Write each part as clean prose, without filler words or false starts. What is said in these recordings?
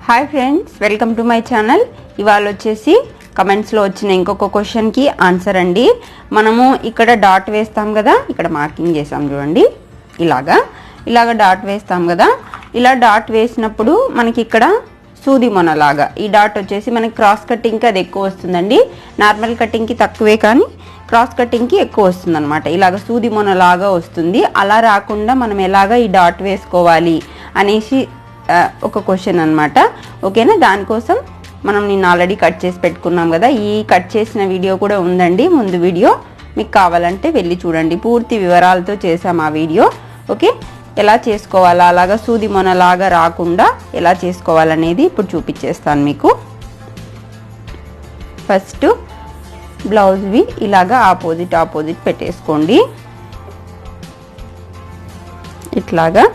Hi friends, welcome to my channel. ఇవాళ వచ్చేసి కమెంట్స్లో వచ్చిన ఇంకొక క్వశ్చన్కి ఆన్సర్ అండి. మనము ఇక్కడ డాట్ వేస్తాం కదా, ఇక్కడ మార్కింగ్ చేసాం చూడండి, ఇలాగా డాట్ వేస్తాం కదా. ఇలా డాట్ వేసినప్పుడు మనకి ఇక్కడ సూది మొనలాగా ఈ డాట్ వచ్చేసి మనకి క్రాస్ కటింగ్కి అది ఎక్కువ వస్తుందండి. నార్మల్ కటింగ్కి తక్కువే, కానీ క్రాస్ కటింగ్కి ఎక్కువ వస్తుంది అనమాట. ఇలాగ సూది మొనలాగా వస్తుంది. అలా రాకుండా మనం ఎలాగ ఈ డాట్ వేసుకోవాలి అనేసి ఒక క్వశ్చన్ అనమాట. ఓకేనా, దానికోసం మనం నేను ఆల్రెడీ కట్ చేసి పెట్టుకున్నాం కదా. ఈ కట్ చేసిన వీడియో కూడా ఉందండి, ముందు వీడియో. మీకు కావాలంటే వెళ్ళి చూడండి, పూర్తి వివరాలతో చేసాం ఆ వీడియో. ఓకే, ఎలా చేసుకోవాలా, అలాగా సూది మొనలాగా రాకుండా ఎలా చేసుకోవాలనేది ఇప్పుడు చూపించేస్తాను మీకు. ఫస్ట్ బ్లౌజ్వి ఇలాగా ఆపోజిట్ పెట్టేసుకోండి. ఇట్లాగా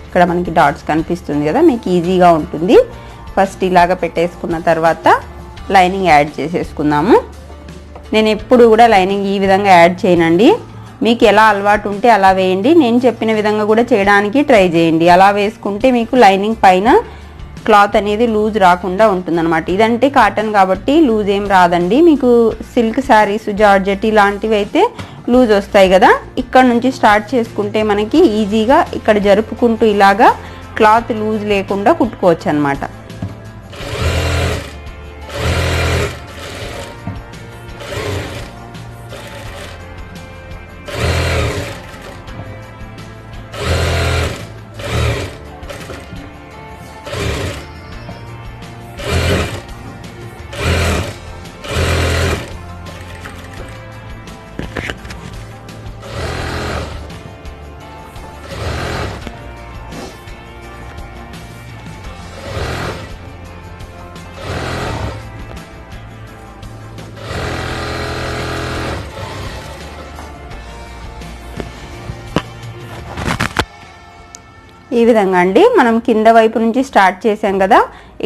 ఇక్కడ మనకి డాట్స్ కనిపిస్తుంది కదా, మీకు ఈజీగా ఉంటుంది. ఫస్ట్ ఇలాగ పెట్టేసుకున్న తర్వాత లైనింగ్ యాడ్ చేసేసుకుందాము. నేను ఎప్పుడు కూడా లైనింగ్ ఈ విధంగా యాడ్ చేయనండి. మీకు ఎలా అలవాటు ఉంటే అలా వేయండి. నేను చెప్పిన విధంగా కూడా చేయడానికి ట్రై చేయండి. అలా వేసుకుంటే మీకు లైనింగ్ పైన క్లాత్ అనేది లూజ్ రాకుండా ఉంటుందన్నమాట. ఇదంటే కాటన్ కాబట్టి లూజ్ ఏం రాదండి. మీకు సిల్క్ శారీస్, జార్జెట్ ఇలాంటివి అయితే లూజ్ వస్తాయి కదా. ఇక్కడ నుంచి స్టార్ట్ చేసుకుంటే మనకి ఈజీగా ఇక్కడ జరుపుకుంటూ ఇలాగా క్లాత్ లూజ్ లేకుండా కుట్టుకోవచ్చు అన్నమాట. ఈ విధంగా అండి, మనం కింద వైపు నుంచి స్టార్ట్ చేసాం కదా,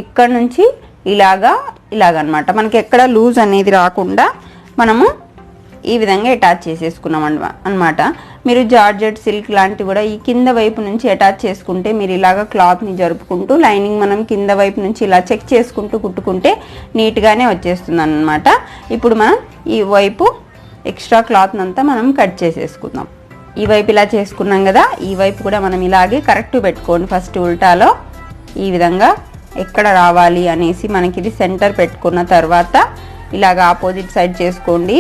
ఇక్కడ నుంచి ఇలాగనమాట. మనకి ఎక్కడ లూజ్ అనేది రాకుండా మనము ఈ విధంగా అటాచ్ చేసేసుకున్నాం అనమాట. మీరు జార్జెట్, సిల్క్ లాంటివి కూడా ఈ కింద వైపు నుంచి అటాచ్ చేసుకుంటే మీరు ఇలాగ క్లాత్ని జరుపుకుంటూ లైనింగ్ మనం కింద వైపు నుంచి ఇలా చెక్ చేసుకుంటూ కుట్టుకుంటే నీట్గానే వచ్చేస్తుంది అనమాట. ఇప్పుడు మనం ఈ వైపు ఎక్స్ట్రా క్లాత్ని అంతా మనం కట్ చేసేసుకుందాం. ఈ వైపు ఇలా చేసుకున్నాం కదా, ఈ వైపు కూడా మనం ఇలాగే కరెక్ట్ పెట్టుకోండి. ఫస్ట్ ఉల్టాలో ఈ విధంగా ఎక్కడ రావాలి అనేసి మనకి ఇది సెంటర్ పెట్టుకున్న తర్వాత ఇలాగ ఆపోజిట్ సైడ్ చేసుకోండి.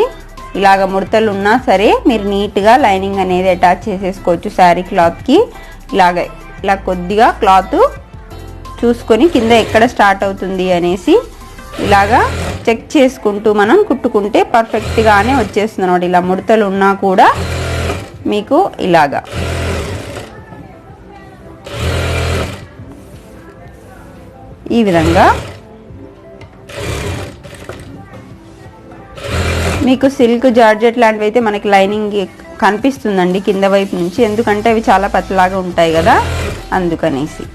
ఇలాగ ముడతలు ఉన్నా సరే మీరు నీట్గా లైనింగ్ అనేది అటాచ్ చేసేసుకోవచ్చు శారీ క్లాత్కి. ఇలా కొద్దిగా క్లాత్ చూసుకొని కింద ఎక్కడ స్టార్ట్ అవుతుంది అనేసి ఇలాగా చెక్ చేసుకుంటూ మనం కుట్టుకుంటే పర్ఫెక్ట్గానే వచ్చేస్తుంది అన్నమాట. ఇలా ముడతలు ఉన్నా కూడా మీకు ఇలాగా ఈ విధంగా మీకు సిల్క్, జార్జెట్ లాంటివి అయితే మనకి లైనింగ్ కనిపిస్తుందండి కింద వైపు నుంచి, ఎందుకంటే అవి చాలా పతలాగా ఉంటాయి కదా, అందుకనేసి.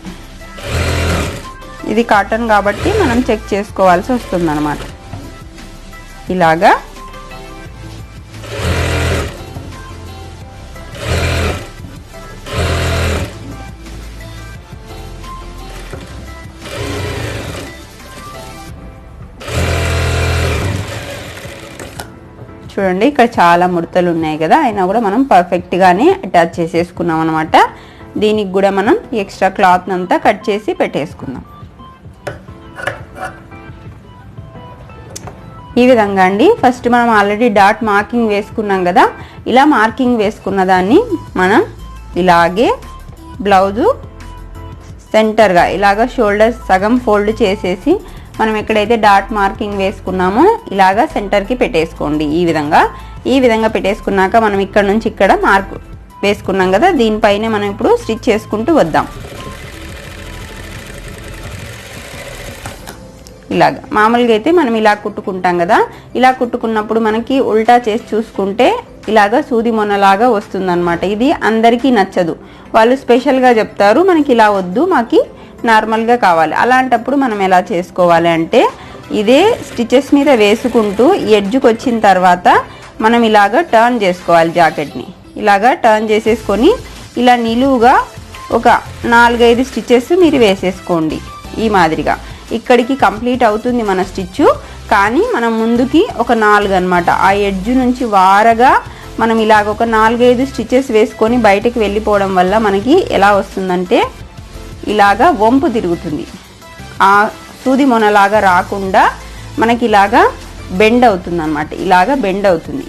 ఇది కాటన్ కాబట్టి మనం చెక్ చేసుకోవాల్సి వస్తుంది అన్నమాట. ఇలాగా చూడండి, ఇక్కడ చాలా ముడతలు ఉన్నాయి కదా, అయినా కూడా మనం పర్ఫెక్ట్గానే అటాచ్ చేసేసుకున్నాం అనమాట. దీనికి కూడా మనం ఎక్స్ట్రా క్లాత్ అంతా కట్ చేసి పెట్టేసుకుందాం. ఈ విధంగా అండి. ఫస్ట్ మనం ఆల్రెడీ డాట్ మార్కింగ్ వేసుకున్నాం కదా, ఇలా మార్కింగ్ వేసుకున్న దాన్ని మనం ఇలాగే బ్లౌజు సెంటర్గా ఇలాగ షోల్డర్స్ సగం ఫోల్డ్ చేసేసి మనం ఎక్కడైతే డాట్ మార్కింగ్ వేసుకున్నామో ఇలాగా సెంటర్కి పెట్టేసుకోండి. ఈ విధంగా పెట్టేసుకున్నాక మనం ఇక్కడ నుంచి ఇక్కడ మార్క్ వేసుకున్నాం కదా, దీనిపైనే మనం ఇప్పుడు స్టిచ్ చేసుకుంటూ వద్దాం. ఇలాగా మామూలుగా అయితే మనం ఇలా కుట్టుకుంటాం కదా, ఇలా కుట్టుకున్నప్పుడు మనకి ఉల్టా చేసి చూసుకుంటే ఇలాగా సూది మొనలాగా వస్తుందన్నమాట. ఇది అందరికీ నచ్చదు, వాళ్ళు స్పెషల్గా చెప్తారు మనకి ఇలా వద్దు, మాకి నార్మల్గా కావాలి. అలాంటప్పుడు మనం ఎలా చేసుకోవాలి అంటే ఇదే స్టిచెస్ మీద వేసుకుంటూ ఎడ్జ్కి వచ్చిన తర్వాత మనం ఇలాగ టర్న్ చేసుకోవాలి. జాకెట్ని ఇలాగా టర్న్ చేసేసుకొని ఇలా నిలువుగా ఒక 4-5 స్టిచెస్ మీరు వేసేసుకోండి ఈ మాదిరిగా. ఇక్కడికి కంప్లీట్ అవుతుంది మన స్టిచ్, కానీ మనం ముందుకి ఒక 4 అన్నమాట ఆ ఎడ్జ్ నుంచి వారగా మనం ఇలాగ ఒక 4-5 స్టిచెస్ వేసుకొని బయటకు వెళ్ళిపోవడం వల్ల మనకి ఎలా వస్తుందంటే ఇలాగా వంపు తిరుగుతుంది. ఆ సూది మొనలాగా రాకుండా మనకి ఇలాగా బెండ్ అవుతుంది అన్నమాట. ఇలాగా బెండ్ అవుతుంది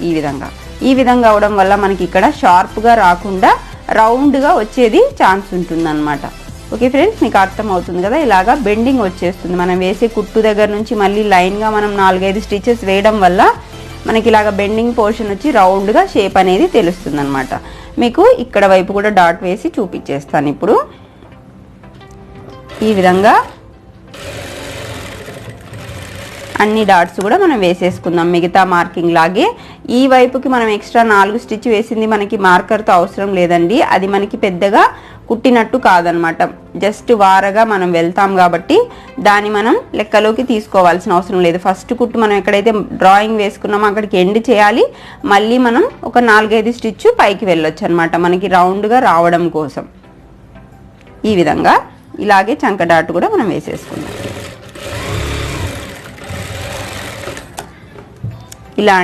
ఈ విధంగా అవడం వల్ల మనకి ఇక్కడ షార్ప్గా రాకుండా రౌండ్గా వచ్చేది ఛాన్స్ ఉంటుందన్నమాట. ఓకే ఫ్రెండ్స్, మీకు అర్థం అవుతుంది కదా, ఇలాగా బెండింగ్ వచ్చేస్తుంది. మనం వేసే కుట్టు దగ్గర నుంచి మళ్ళీ లైన్గా మనం 4-5 స్టిచెస్ వేయడం వల్ల మనకి ఇలాగ బెండింగ్ పోర్షన్ వచ్చి రౌండ్గా షేప్ అనేది తెలుస్తుంది అనమాట. మీకు ఇక్కడ వైపు కూడా డాట్ వేసి చూపించేస్తాను. ఇప్పుడు ఈ విధంగా అన్ని డాట్స్ కూడా మనం వేసేసుకుందాం మిగతా మార్కింగ్ లాగే. ఈ వైపుకి మనం ఎక్స్ట్రా 4 స్టిచ్ వేసింది మనకి మార్కర్తో అవసరం లేదండి, అది మనకి పెద్దగా కుట్టినట్టు కాదనమాట. జస్ట్ వారగా మనం వెళ్తాం కాబట్టి దాన్ని మనం లెక్కలోకి తీసుకోవాల్సిన అవసరం లేదు. ఫస్ట్ కుట్టు మనం ఎక్కడైతే డ్రాయింగ్ వేసుకున్నామో అక్కడికి ఎండ్ చేయాలి, మళ్ళీ మనం ఒక 4-5 స్టిచ్ పైకి వెళ్ళొచ్చు అనమాట మనకి రౌండ్గా రావడం కోసం. ఈ విధంగా ఇలాగే చంక డాట్ కూడా మనం వేసేసుకుందాం. ఇలా